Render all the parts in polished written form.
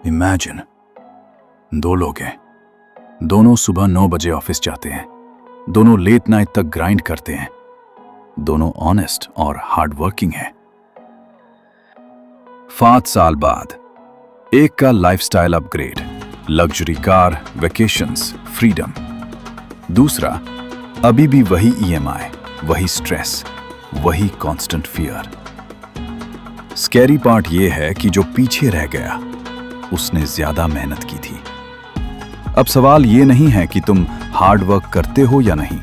Imagine, दो लोग हैं, दोनों सुबह 9 बजे ऑफिस जाते हैं, दोनों लेट नाइट तक ग्राइंड करते हैं, दोनों ऑनेस्ट और हार्ड वर्किंग हैं। 5 साल बाद एक का lifestyle upgrade, luxury car, vacations, freedom. दूसरा अभी भी वही ईएमआई, वही स्ट्रेस, वही कांस्टेंट फियर। स्कैरी पार्ट ये है कि जो पीछे रह गया उसने ज्यादा मेहनत की थी। अब सवाल ये नहीं है कि तुम हार्ड वर्क करते हो या नहीं,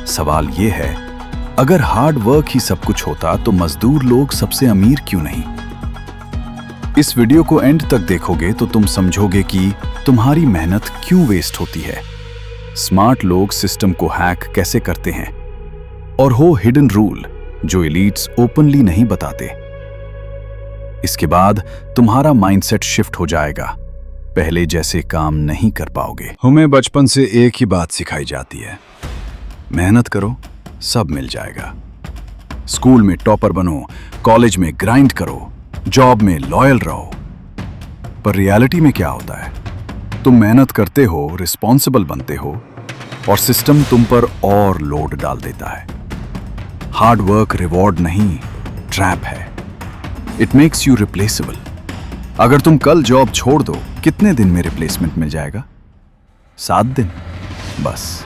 सवाल ये है अगर हार्ड वर्क ही सब कुछ होता तो मजदूर लोग सबसे अमीर क्यों नहीं। इस वीडियो को एंड तक देखोगे तो तुम समझोगे कि तुम्हारी मेहनत क्यों वेस्ट होती है, स्मार्ट लोग सिस्टम को हैक कैसे करते हैं, और हो हिडन रूल जो एलीट्स ओपनली नहीं बताते। इसके बाद तुम्हारा माइंडसेट शिफ्ट हो जाएगा, पहले जैसे काम नहीं कर पाओगे। हमें बचपन से एक ही बात सिखाई जाती है, मेहनत करो सब मिल जाएगा। स्कूल में टॉपर बनो, कॉलेज में ग्राइंड करो, जॉब में लॉयल रहो। पर रियलिटी में क्या होता है? तुम मेहनत करते हो, रिस्पॉन्सिबल बनते हो, और सिस्टम तुम पर और लोड डाल देता है। हार्ड वर्क रिवॉर्ड नहीं, ट्रैप है। It makes you replaceable. अगर तुम कल जॉब छोड़ दो, कितने दिन में रिप्लेसमेंट मिल जाएगा? 7 दिन बस।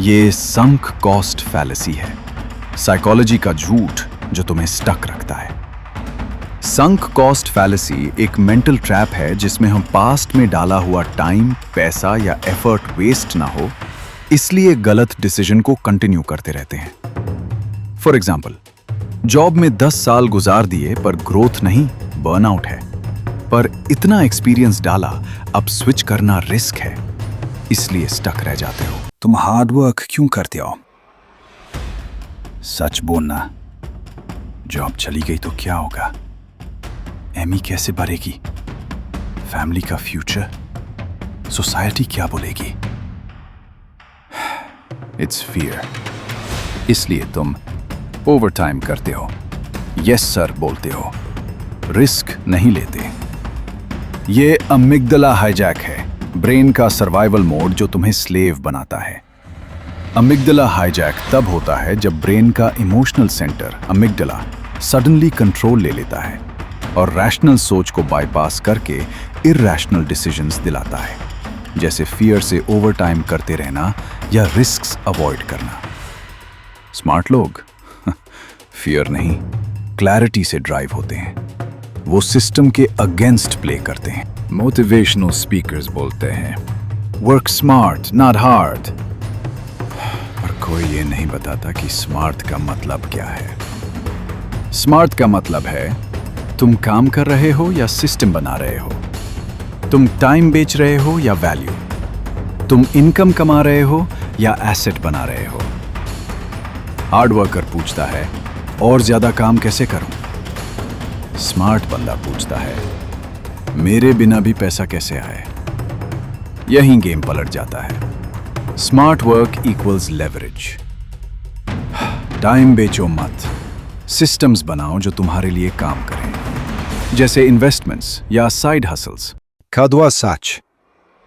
ये संक कॉस्ट फैलेसी है, साइकोलॉजी का झूठ जो तुम्हें स्टक रखता है। संक कॉस्ट फैलेसी एक मेंटल ट्रैप है जिसमें हम पास्ट में डाला हुआ टाइम, पैसा या एफर्ट वेस्ट ना हो, इसलिए गलत डिसीजन को कंटिन्यू करते रहते हैं। फॉर एग्जाम्पल, जॉब में 10 साल गुजार दिए पर ग्रोथ नहीं, बर्नआउट है। पर इतना एक्सपीरियंस डाला, अब स्विच करना रिस्क है, इसलिए स्टक रह जाते हो। तुम हार्ड वर्क क्यों करते हो? सच बोलना, जॉब चली गई तो क्या होगा? एमी कैसे भरेगी? फैमिली का फ्यूचर? सोसाइटी क्या बोलेगी? It's fear. इसलिए तुम ओवरटाइम करते हो, यस सर बोलते हो, रिस्क नहीं लेते। ये अमिगडला हाईजैक है, ब्रेन का सर्वाइवल मोड जो तुम्हें स्लेव बनाता है। अमिगडला हाईजैक तब होता है जब ब्रेन का इमोशनल सेंटर अमिगडला सडनली कंट्रोल ले लेता है और रैशनल सोच को बाईपास करके इरैशनल डिसीजंस दिलाता है, जैसे फियर से ओवरटाइम करते रहना या रिस्क्स अवॉइड करना। स्मार्ट लोग फियर नहीं, क्लैरिटी से ड्राइव होते हैं। वो सिस्टम के अगेंस्ट प्ले करते हैं। मोटिवेशनल स्पीकर्स बोलते हैं, वर्क स्मार्ट नॉट हार्ड, पर कोई ये नहीं बताता कि स्मार्ट का मतलब क्या है। स्मार्ट का मतलब है तुम काम कर रहे हो या सिस्टम बना रहे हो, तुम टाइम बेच रहे हो या वैल्यू, तुम इनकम कमा रहे हो या एसेट बना रहे हो। हार्ड वर्कर पूछता है और ज्यादा काम कैसे करूं? स्मार्ट बंदा पूछता है मेरे बिना भी पैसा कैसे आए? यही गेम पलट जाता है। Smart work equals leverage. Time बेचो मत, सिस्टम्स बनाओ जो तुम्हारे लिए काम करें, जैसे इन्वेस्टमेंट्स या साइड हसल्स। कदवा सच,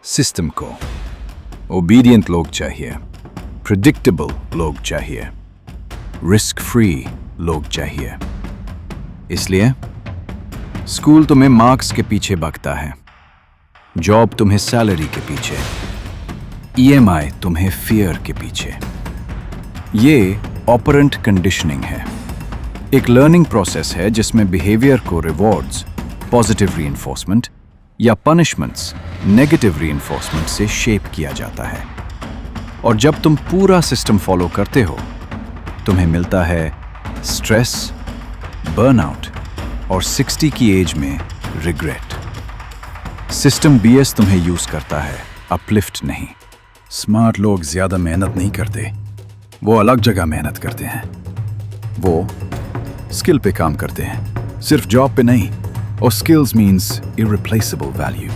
सिस्टम को ओबीडियंट लोग चाहिए, प्रिडिक्टेबल लोग चाहिए, रिस्क फ्री लोग चाहिए। इसलिए स्कूल तुम्हें मार्क्स के पीछे भगता है, जॉब तुम्हें सैलरी के पीछे, ईएमआई तुम्हें फियर के पीछे। ये ऑपरेंट कंडीशनिंग है, एक लर्निंग प्रोसेस है जिसमें बिहेवियर को रिवॉर्ड्स, पॉजिटिव रीइंफोर्समेंट, या पनिशमेंट्स, नेगेटिव रीइंफोर्समेंट से शेप किया जाता है। और जब तुम पूरा सिस्टम फॉलो करते हो, तुम्हें मिलता है स्ट्रेस, बर्नआउट और 60 की एज में रिग्रेट। सिस्टम बीएस तुम्हें यूज करता है, अपलिफ्ट नहीं। स्मार्ट लोग ज्यादा मेहनत नहीं करते, वो अलग जगह मेहनत करते हैं। वो स्किल पे काम करते हैं, सिर्फ जॉब पे नहीं, और skills means irreplaceable value.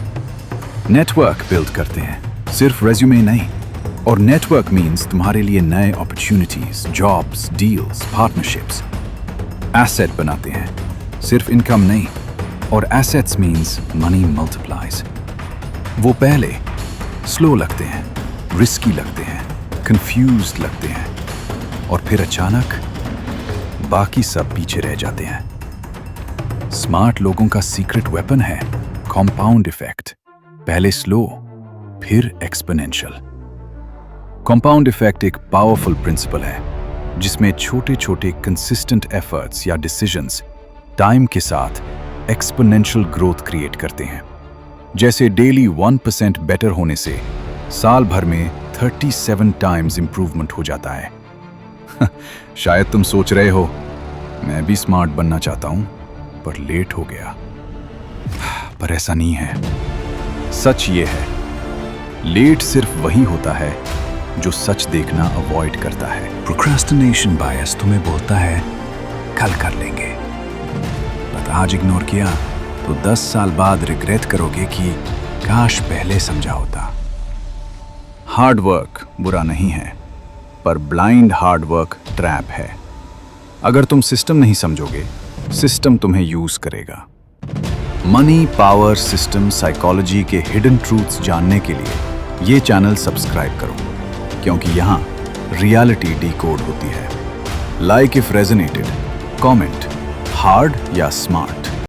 Network build करते हैं, सिर्फ रेज्यूमे नहीं, और नेटवर्क मींस तुम्हारे लिए नए opportunities, jobs, deals, partnerships. Asset बनाते हैं, सिर्फ इनकम नहीं, और एसेट्स मीन्स मनी मल्टीप्लाइज। वो पहले स्लो लगते हैं, रिस्की लगते हैं, कंफ्यूज्ड लगते हैं और फिर अचानक बाकी सब पीछे रह जाते हैं। स्मार्ट लोगों का सीक्रेट वेपन है कंपाउंड इफेक्ट। पहले स्लो, फिर एक्सपोनेंशियल। कंपाउंड इफेक्ट एक पावरफुल प्रिंसिपल है जिसमें छोटे छोटे कंसिस्टेंट एफर्ट्स या डिसीजंस टाइम के साथ एक्सपोनेंशियल ग्रोथ क्रिएट करते हैं। जैसे डेली 1% बेटर होने से साल भर में 37 टाइम्स इंप्रूवमेंट हो जाता है। शायद तुम सोच रहे हो मैं भी स्मार्ट बनना चाहता हूं, पर लेट हो गया। पर ऐसा नहीं है। सच ये है, लेट सिर्फ वही होता है जो सच देखना अवॉइड करता है। प्रोक्रास्टिनेशन बायस तुम्हें बोलता है कल कर लेंगे, पर आज इग्नोर किया तो 10 साल बाद रिग्रेट करोगे कि काश पहले समझा होता। हार्ड वर्क बुरा नहीं है, पर ब्लाइंड हार्ड वर्क ट्रैप है। अगर तुम सिस्टम नहीं समझोगे, सिस्टम तुम्हें यूज करेगा। मनी, पावर, सिस्टम, साइकोलॉजी के हिडन ट्रूथ्स जानने के लिए ये चैनल सब्सक्राइब करो, क्योंकि यहाँ रियलिटी डिकोड होती है। Like if resonated, comment hard या स्मार्ट।